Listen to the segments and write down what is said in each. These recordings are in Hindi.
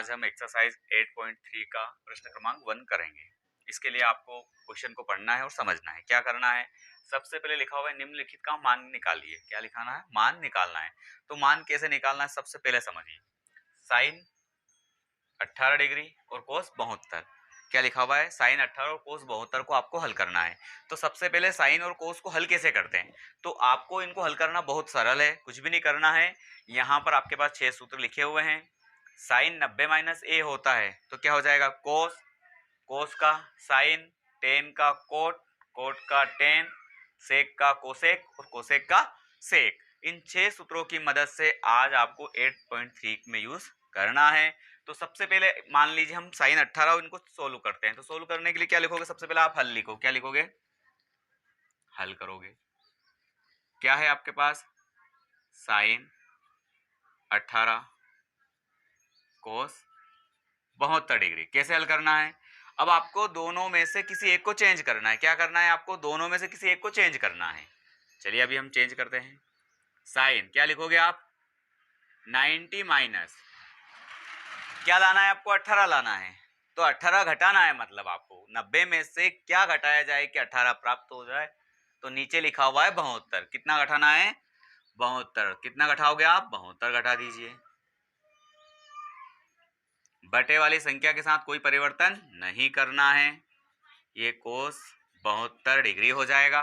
आज हम एक्सरसाइज 8.3 का प्रश्न क्रमांक 1 करेंगे। इसके लिए आपको क्वेश्चन को पढ़ना है और समझना है। क्या करना है, सबसे पहले लिखा हुआ है निम्नलिखित का मान निकालिए। क्या लिखाना है, मान निकालना है। तो मान कैसे निकालना है सबसे पहले समझिए। साइन 18 डिग्री और कोस 72। क्या लिखा हुआ है, साइन 18 और कोस 72 को आपको हल करना है। तो सबसे पहले साइन और कोस को हल कैसे करते हैं, तो आपको इनको हल करना बहुत सरल है, कुछ भी नहीं करना है। यहाँ पर आपके पास 6 सूत्र लिखे हुए हैं। साइन 90 माइनस ए होता है तो क्या हो जाएगा, कोस, कोस का साइन, टेन का कोट, कोट का टेन, सेक का कोसेक और कोसेक का सेक। इन 6 सूत्रों की मदद से आज आपको 8.3 में यूज करना है। तो सबसे पहले मान लीजिए हम साइन 18 इनको सोल्व करते हैं। तो सोल्व करने के लिए क्या लिखोगे, सबसे पहले आप हल लिखो। क्या लिखोगे, हल करोगे। क्या है आपके पास, साइन 18 कोस 72 डिग्री। कैसे हल करना है, अब आपको दोनों में से किसी एक को चेंज करना है। क्या करना है, आपको दोनों में से किसी एक को चेंज करना है। चलिए अभी हम चेंज करते हैं। साइन क्या लिखोगे आप, 90 माइनस क्या लाना है आपको, 18 लाना है। तो 18 घटाना है, मतलब आपको 90 में से क्या घटाया जाए कि 18 प्राप्त हो जाए। तो नीचे लिखा हुआ है 72, कितना घटाना है, 72। कितना घटाओगे आप, 72 घटा दीजिए। बटे वाली संख्या के साथ कोई परिवर्तन नहीं करना है। ये कोस 72 डिग्री हो जाएगा।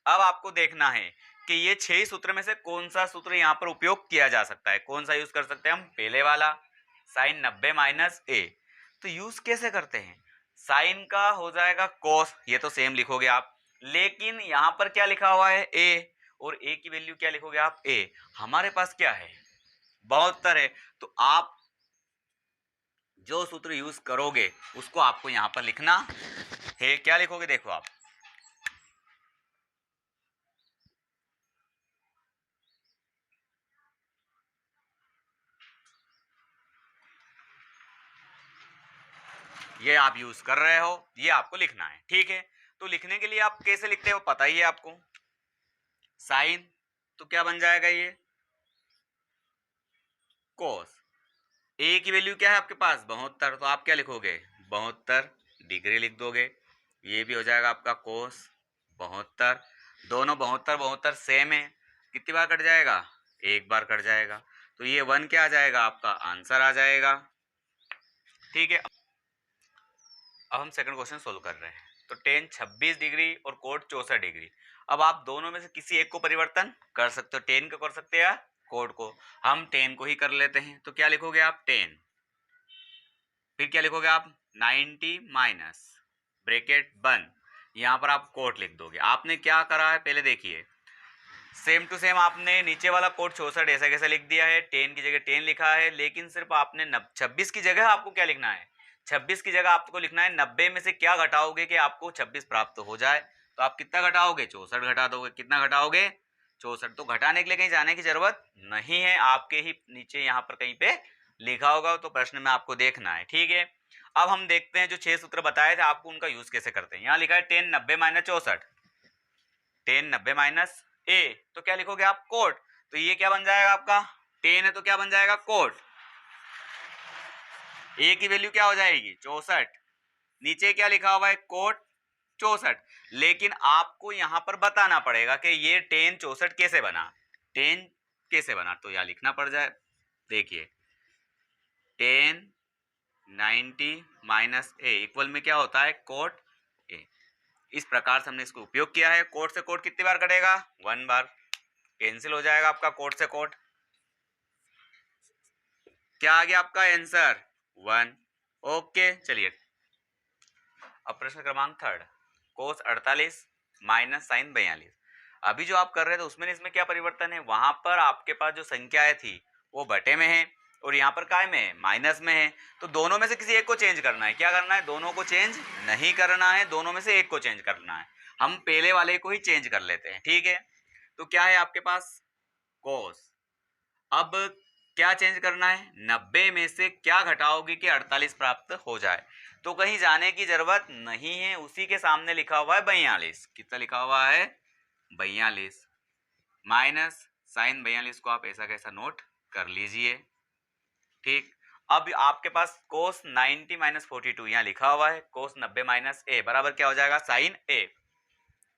अब आपको देखना है कि ये 6 सूत्र में से कौन सा सूत्र यहाँ पर उपयोग किया जा सकता है। कौन सा यूज कर सकते हैं हम, पहले वाला साइन 90 माइनस ए। तो यूज कैसे करते हैं, साइन का हो जाएगा कोस, ये तो सेम लिखोगे आप, लेकिन यहाँ पर क्या लिखा हुआ है ए, और ए की वैल्यू क्या लिखोगे आप, ए। हमारे पास क्या है, 72 है। तो आप जो सूत्र यूज करोगे उसको आपको यहां पर लिखना है। क्या लिखोगे, देखो आप, ये आप यूज कर रहे हो, ये आपको लिखना है, ठीक है। तो लिखने के लिए आप कैसे लिखते हो पता ही है आपको। साइन तो क्या बन जाएगा, ये कोस, ए की वैल्यू क्या है आपके पास, 72। तो आप क्या लिखोगे, 72 डिग्री लिख दोगे। ये भी हो जाएगा आपका कोस 72। दोनों 72 72 सेम है, कितनी बार कट जाएगा, एक बार कट जाएगा। तो ये 1 क्या आ जाएगा, आपका आंसर आ जाएगा, ठीक है। अब हम सेकंड क्वेश्चन सोल्व कर रहे हैं। तो टेन 26 डिग्री और कोट 64 डिग्री। अब आप दोनों में से किसी एक को परिवर्तन कर सकते हो, टेन को कर सकते हैं या कोट को। हम टेन को ही कर लेते हैं। तो क्या लिखोगे आप, 10, फिर क्या लिखोगे आप, 90 माइनस ब्रैकेट बंद, यहाँ पर आप कोट लिख दोगे। आपने क्या करा है पहले देखिए, सेम टू सेम आपने नीचे वाला कोट 64 ऐसा कैसे लिख दिया है, 10 की जगह 10 लिखा है, लेकिन सिर्फ आपने 26 की जगह आपको क्या लिखना है, 26 की जगह आपको लिखना है 90 में से क्या घटाओगे कि आपको 26 प्राप्त हो जाए। तो आप कितना घटाओगे, 64 घटा दोगे। कितना घटाओगे, 64। तो घटाने के लिए कहीं जाने की जरूरत नहीं है, आपके ही नीचे यहाँ पर कहीं पे लिखा होगा, तो प्रश्न में आपको देखना है, ठीक है। अब हम देखते हैं जो 6 सूत्र बताए थे आपको उनका यूज कैसे करते हैं। यहाँ लिखा है 10 90 माइनस 64, 10 90 माइनस ए, तो क्या लिखोगे आप, कोट। तो ये क्या बन जाएगा आपका, 10 है तो क्या बन जाएगा, कोट। ए की वैल्यू क्या हो जाएगी, 64। नीचे क्या लिखा हुआ है, कोट 64। लेकिन आपको यहां पर बताना पड़ेगा कि ये 10 64 कैसे बना, 10 कैसे बना। तो यहां लिखना पड़ जाए, देखिए 10 90 माइनस ए इक्वल में क्या होता है, कोट ए। इस प्रकार से हमने इसको उपयोग किया है। कोट से कोट कितनी बार कटेगा, 1 बार, कैंसिल हो जाएगा आपका कोट से कोट। क्या आ गया आपका आंसर, 1। ओके चलिए अब प्रश्न क्रमांक 3, कोस 48 माइनस साइन 42। अभी जो आप कर रहे थे उसमें इसमें क्या परिवर्तन है, वहां पर आपके पास जो संख्याएं थी वो बटे में है और यहाँ पर काय में है, माइनस में है। तो दोनों में से किसी एक को चेंज करना है। क्या करना है, दोनों को चेंज नहीं करना है, दोनों में से एक को चेंज करना है। हम पहले वाले को ही चेंज कर लेते हैं, ठीक है। तो क्या है आपके पास, कोस। अब क्या चेंज करना है, 90 में से क्या घटाओगे कि 48 प्राप्त हो जाए। तो कहीं जाने की जरूरत नहीं है, उसी के सामने लिखा हुआ है 42। कितना लिखा हुआ है, 42 माइनस साइन 42 को आप ऐसा कैसा नोट कर लीजिए, ठीक। अब आपके पास cos 90 माइनस 42 यहाँ लिखा हुआ है, cos 90 माइनस ए बराबर क्या हो जाएगा, साइन ए।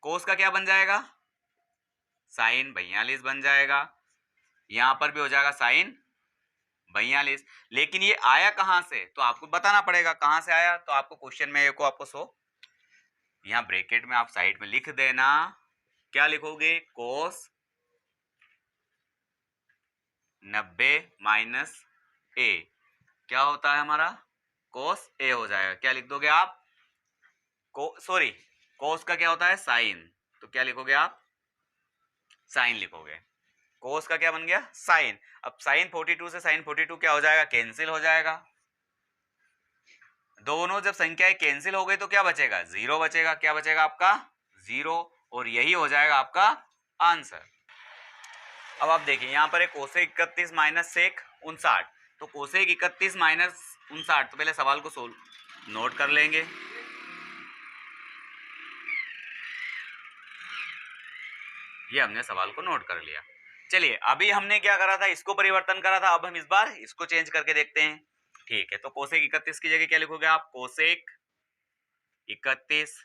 cos का क्या बन जाएगा, साइन 42 बन जाएगा, यहां पर भी हो जाएगा साइन 42। लेकिन ये आया कहां से, तो आपको बताना पड़ेगा कहां से आया। तो आपको क्वेश्चन में को आपको शो यहां ब्रैकेट में आप साइड में लिख देना, क्या लिखोगे, cos 90 माइनस ए क्या होता है हमारा, cos ए हो जाएगा। क्या लिख दोगे आप, सॉरी cos का क्या होता है, साइन, तो क्या लिखोगे आप, साइन लिखोगे। cos का क्या बन गया, साइन। अब साइन 42 से साइन 42 क्या हो जाएगा, कैंसिल हो जाएगा। दोनों जब संख्याएं कैंसिल हो गई तो क्या बचेगा, जीरो बचेगा। क्या बचेगा आपका, जीरो, और यही हो जाएगा आपका आंसर। अब आप देखिए यहां पर है कोसेक 31 माइनस सेक 59, तो कोसेक 31 माइनस 59, तो पहले सवाल को सोल्व नोट कर लेंगे। ये हमने सवाल को नोट कर लिया। चलिए अभी हमने क्या करा था, इसको परिवर्तन करा था, अब हम इस बार इसको चेंज करके देखते हैं। ठीक है, तो कोसेक 31 की जगह क्या लिखोगे आप, कोसेक 31,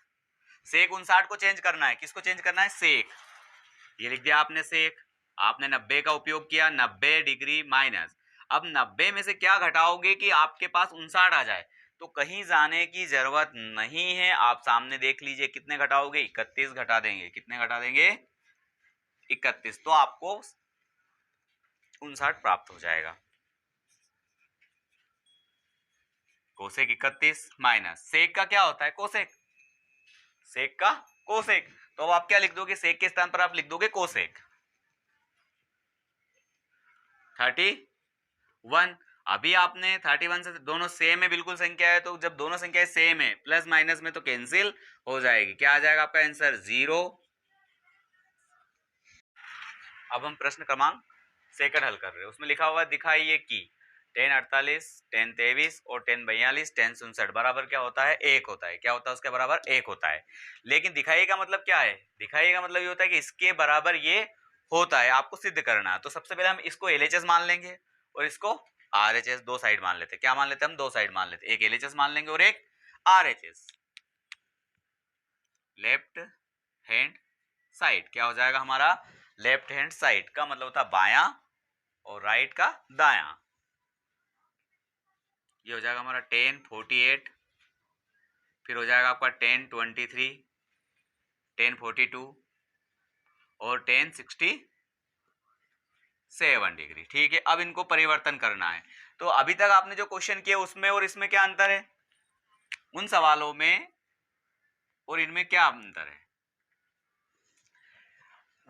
सेक 59 को चेंज करना है, किसको चेंज करना है, सेक, ये लिख दिया आपने सेक। आपने 90 का उपयोग किया, 90 डिग्री माइनस, अब 90 में से क्या घटाओगे कि आपके पास 59 आ जाए, तो कहीं जाने की जरूरत नहीं है, आप सामने देख लीजिए कितने घटाओगे, 31 घटा देंगे, कितने घटा देंगे, 31, तो आपको 59 प्राप्त हो जाएगा। कोसेक 31 माइनस सेक का क्या होता है, कोसेक, सेक का कोसेक, तो अब आप क्या लिख दोगे, सेक के स्थान पर आप लिख दोगे कोसेक 31। अभी आपने 31 से दोनों सेम है, बिल्कुल संख्या है, तो जब दोनों संख्याएं सेम है प्लस माइनस में तो कैंसिल हो जाएगी, क्या आ जाएगा आपका आंसर, जीरो। अब हम प्रश्न क्रमांक सेकंड हल कर रहे हैं, उसमें लिखा हुआ दिखाइए कि 10 48 10 23 और 10 42 10 59 बराबर क्या होता है, एक होता है। क्या होता है उसके बराबर, एक होता है। लेकिन दिखाइए का मतलब क्या है, दिखाइए का मतलब ये होता है कि इसके बराबर ये होता है, आपको सिद्ध करना है। तो सबसे पहले हम इसको एलएचएस मान लेंगे और इसको आरएचएस, दो साइड मान लेते हैं। क्या मान लेते हैं हम, दो साइड मान लेते हैं, एक एलएचएस मान लेंगे और एक आरएचएस। लेफ्ट हैंड साइड क्या हो जाएगा हमारा, लेफ्ट हैंड साइड का मतलब होता है बायां और राइट का दायां। ये हो जाएगा हमारा 10 48, फिर हो जाएगा आपका 10 23, 10 42 और 10 67 डिग्री। ठीक है, अब इनको परिवर्तन करना है। तो अभी तक आपने जो क्वेश्चन किया उसमें और इसमें क्या अंतर है, उन सवालों में और इनमें क्या अंतर है।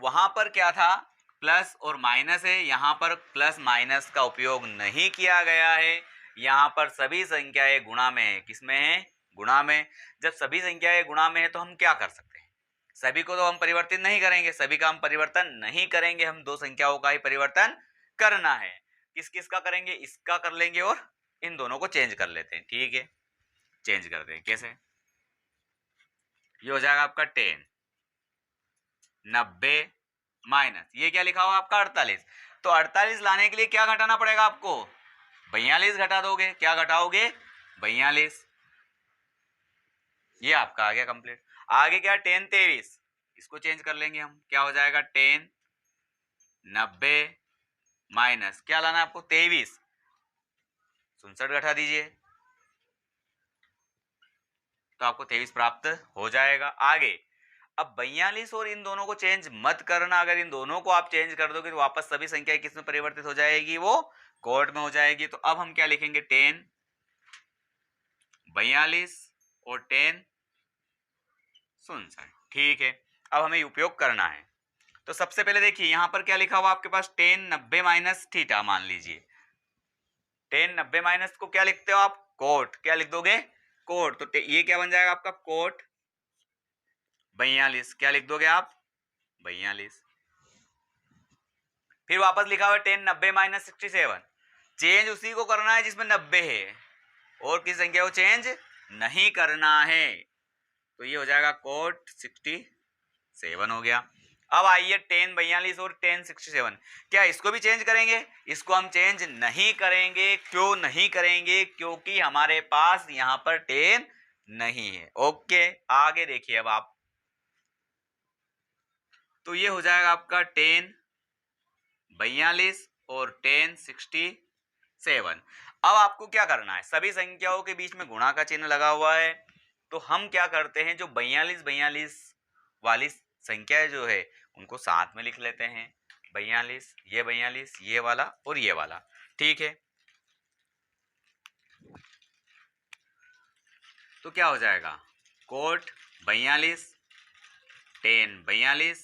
वहां पर क्या था, प्लस और माइनस है, यहां पर प्लस माइनस का उपयोग नहीं किया गया है। यहां पर सभी संख्याएं गुणा में है, किसमें है, गुणा में। जब सभी संख्याएं गुणा में है तो हम क्या कर सकते हैं, सभी को तो हम परिवर्तित नहीं करेंगे, सभी का हम परिवर्तन नहीं करेंगे, हम दो संख्याओं का ही परिवर्तन करना है। किस किस का करेंगे, इसका कर लेंगे और इन दोनों को चेंज कर लेते हैं। ठीक है, चेंज करते हैं, कैसे, ये हो जाएगा आपका 10 90 माइनस, ये क्या लिखा हुआ आपका 48, तो 48 लाने के लिए क्या घटाना पड़ेगा आपको, 42 घटा दोगे। क्या घटाओगे, 42, ये आपका आ गया कंप्लीट। आगे क्या, 10 23, इसको चेंज कर लेंगे हम, क्या हो जाएगा 10 90 माइनस, क्या लाना है आपको, 23, 67 घटा दीजिए, तो आपको 23 प्राप्त हो जाएगा। आगे अब 42 और इन दोनों को चेंज मत करना, अगर इन दोनों को आप चेंज कर दोगे तो वापस सभी संख्याएं किस में परिवर्तित हो जाएगी, वो कोड में हो जाएगी। तो अब हम क्या लिखेंगे, 10 42 और 10 67। ठीक है, अब हमें उपयोग करना है। तो सबसे पहले देखिए यहां पर क्या लिखा हुआ आपके पास, 10 90 माइनस थीटा मान लीजिए। 10 90 माइनस को क्या लिखते हो आप, कोट, क्या लिख दोगे, कोट, तो ये क्या बन जाएगा आपका, कोट 42, क्या लिख दोगे आप, 42। फिर वापस लिखा हुआ 10 90 माइनस 67, चेंज उसी को करना है जिसमें 90 है, और किसी संख्या को चेंज नहीं करना है। तो ये हो जाएगा कोट 67 हो गया। अब आइए 1042 और 1067, क्या इसको भी चेंज करेंगे? इसको हम चेंज नहीं करेंगे। क्यों नहीं करेंगे? क्योंकि हमारे पास यहां पर 10 नहीं है। ओके, आगे देखिए अब आप, तो ये हो जाएगा आपका 1042 और 1067। अब आपको क्या करना है, सभी संख्याओं के बीच में गुणा का चिन्ह लगा हुआ है, तो हम क्या करते हैं, जो 42 वाली संख्या जो है उनको साथ में लिख लेते हैं। 42, ये वाला और ये वाला, ठीक है। तो क्या हो जाएगा, कोट 42, 1042,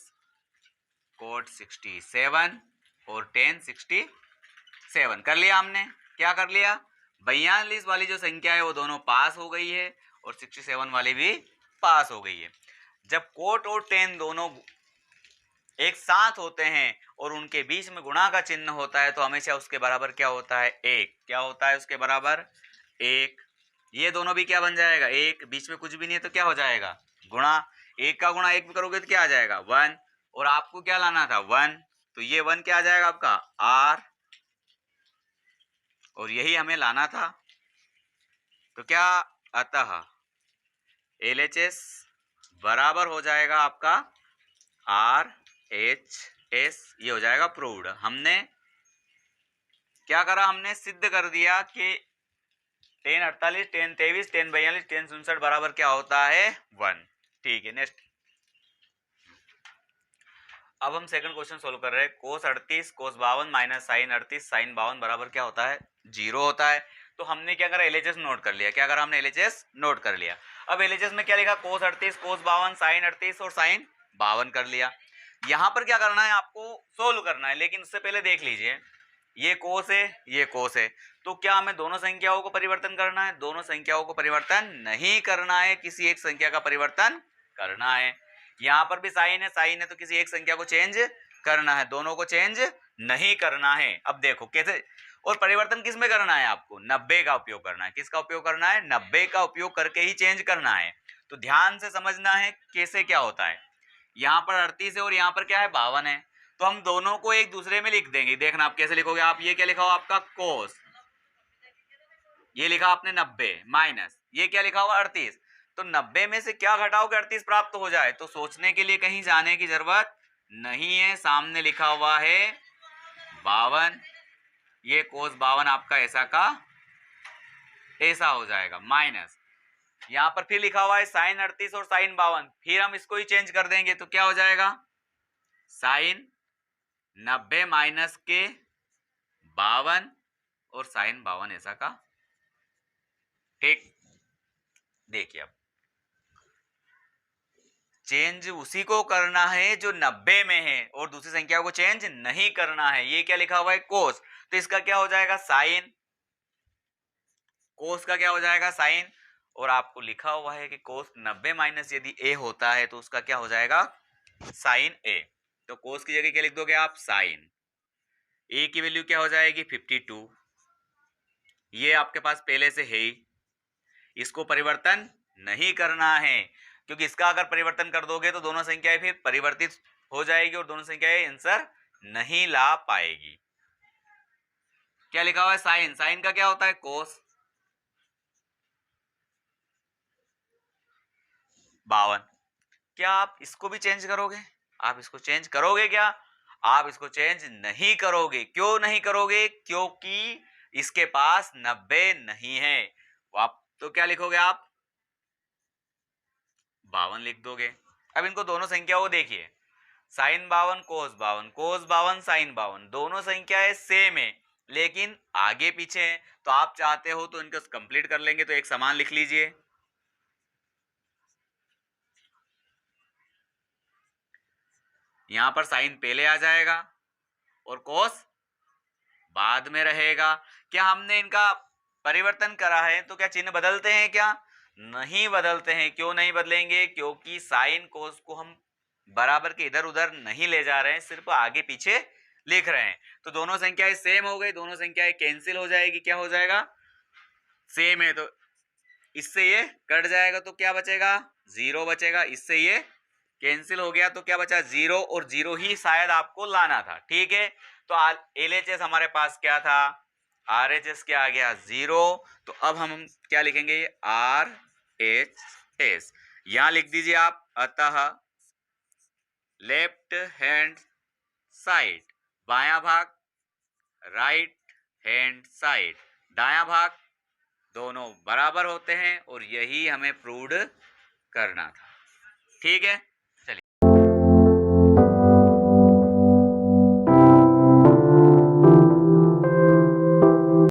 कोट 67 और 1067 कर लिया हमने। क्या कर लिया, 42 वाली जो संख्या है वो दोनों पास हो गई है और 67 वाली भी पास हो गई है। जब कोट और 10 दोनों एक साथ होते हैं और उनके बीच में गुणा का चिन्ह होता है तो हमेशा उसके बराबर क्या होता है, एक। क्या होता है उसके बराबर, एक। ये दोनों भी क्या बन जाएगा, एक। बीच में कुछ भी नहीं है तो क्या हो जाएगा, गुणा। एक का गुणा एक भी करोगे तो क्या आ जाएगा, 1। और आपको क्या लाना था, 1, तो ये 1 क्या आ जाएगा आपका, आर। और यही हमें लाना था। तो क्या, अतः LHS बराबर हो जाएगा आपका RHS। ये हो जाएगा प्रूव्ड। हमने क्या करा, हमने सिद्ध कर दिया कि 1048, 1023, 1042, 1067 बराबर क्या होता है, 1। ठीक है, नेक्स्ट। अब हम सेकंड क्वेश्चन सोल्व कर रहे हैं। कोस 38 कोस 52 माइनस साइन 38 साइन 52 बराबर क्या होता है, 0 होता है। तो हमने क्या करा, LHS नोट कर लिया। क्या करा हमने, LHS नोट कर लिया। अब LHS में क्या लिखा, कोस 38 कोस 52 साइन 38 और साइन 52 कर लिया। यहां पर क्या करना है, आपको सोल्व करना है, लेकिन उससे पहले देख लीजिए, ये कोस है, ये कोस है, तो क्या हमें दोनों संख्याओं को परिवर्तन करना है, दोनों संख्याओं को परिवर्तन नहीं करना है, किसी एक संख्या का परिवर्तन करना है। यहां पर भी साइन है तो किसी एक संख्या को चेंज करना है, दोनों को चेंज नहीं करना है। अब देखो कैसे, और परिवर्तन किस में करना है, आपको 90 का उपयोग करना है। किसका उपयोग करना है, 90 का उपयोग करके ही चेंज करना है। तो ध्यान से समझना है कैसे क्या होता है। यहाँ पर 38 है और यहाँ पर क्या है, 52 है, तो हम दोनों को एक दूसरे में लिख देंगे। देखना आप कैसे लिखोगे, आप ये क्या लिखा हो आपका कोस, ये लिखा आपने 90 माइनस ये क्या लिखा हुआ 38। तो 90 में से क्या घटाओगे, 38 प्राप्त हो जाए। तो सोचने के लिए कहीं जाने की जरूरत नहीं है, सामने लिखा हुआ है 52। ये कोस 52 आपका ऐसा का ऐसा हो जाएगा, माइनस यहां पर फिर लिखा हुआ है साइन 38 और साइन 52, फिर हम इसको ही चेंज कर देंगे तो क्या हो जाएगा, साइन 90 माइनस के 52 और साइन 52 ऐसा का। ठीक, देखिए अब चेंज उसी को करना है जो 90 में है और दूसरी संख्या को चेंज नहीं करना है। ये क्या लिखा हुआ है, कोस, तो इसका क्या हो जाएगा, साइन। कोस का क्या हो जाएगा, साइन। और आपको लिखा हुआ है कि कोस 90 माइनस यदि ए होता है तो उसका क्या हो जाएगा, साइन ए। तो कोस की जगह क्या लिख दोगे आप, साइन। ए की वैल्यू क्या हो जाएगी, 52। ये आपके पास पहले से है ही, इसको परिवर्तन नहीं करना है, क्योंकि इसका अगर परिवर्तन कर दोगे तो दोनों संख्याएं फिर परिवर्तित हो जाएगी और दोनों संख्याएं आंसर नहीं ला पाएगी। क्या लिखा हुआ है, साइन। साइन का क्या होता है, कोस। 52। क्या आप इसको भी चेंज करोगे, आप इसको चेंज करोगे क्या, आप इसको चेंज नहीं करोगे। क्यों नहीं करोगे, क्योंकि इसके पास 90 नहीं है। आप तो क्या लिखोगे, आप 52 लिख दोगे। अब इनको दोनों संख्याओं को देखिए, साइन 52 कोस 52, कोस 52 साइन 52, दोनों संख्याएं सेम है लेकिन आगे पीछे है। तो आप चाहते हो तो इनको कंप्लीट कर लेंगे, तो एक समान लिख लीजिए। यहां पर साइन पहले आ जाएगा और कोस बाद में रहेगा। क्या हमने इनका परिवर्तन करा है तो क्या चिन्ह बदलते हैं क्या, नहीं बदलते हैं। क्यों नहीं बदलेंगे, क्योंकि साइन कोस को हम बराबर के इधर उधर नहीं ले जा रहे हैं, सिर्फ आगे पीछे लिख रहे हैं। तो दोनों संख्याएं सेम हो गई, दोनों संख्याएं कैंसिल हो जाएगी। क्या हो जाएगा, सेम है तो इससे ये कट जाएगा तो क्या बचेगा, 0 बचेगा। इससे ये कैंसिल हो गया तो क्या बचा, 0 और 0 ही शायद आपको लाना था। ठीक है, तो LHS हमारे पास क्या था, RHS क्या आ गया, 0। तो अब हम क्या लिखेंगे, RHS। यहां लिख दीजिए आप, अतः लेफ्ट हैंड साइड, बायां भाग, राइट हैंड साइड दायां भाग, दोनों बराबर होते हैं और यही हमें प्रूव करना था। ठीक है,